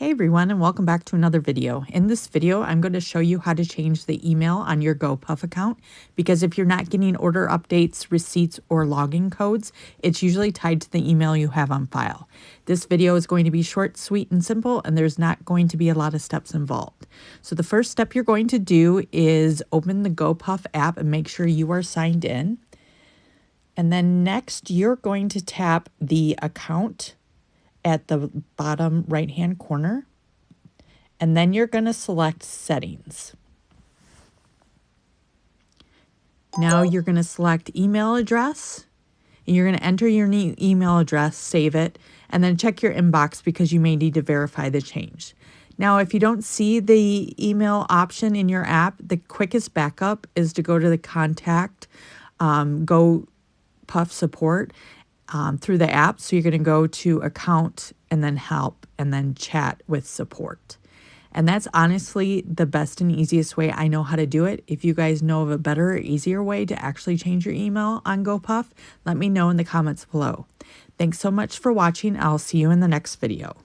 Hey everyone, and welcome back to another video. In this video, I'm going to show you how to change the email on your GoPuff account, because if you're not getting order updates, receipts, or login codes, it's usually tied to the email you have on file. This video is going to be short, sweet, and simple, and there's not going to be a lot of steps involved. So the first step you're going to do is open the GoPuff app and make sure you are signed in. And then next, you're going to tap the account at the bottom right hand corner, and then you're going to select settings. Now you're going to select email address, and you're going to enter your new email address, save it, and then check your inbox because you may need to verify the change. Now, if you don't see the email option in your app, the quickest backup is to go to the contact GoPuff support through the app. So you're going to go to account and then help and then chat with support. And that's honestly the best and easiest way I know how to do it. If you guys know of a better or easier way to actually change your email on GoPuff, let me know in the comments below. Thanks so much for watching. I'll see you in the next video.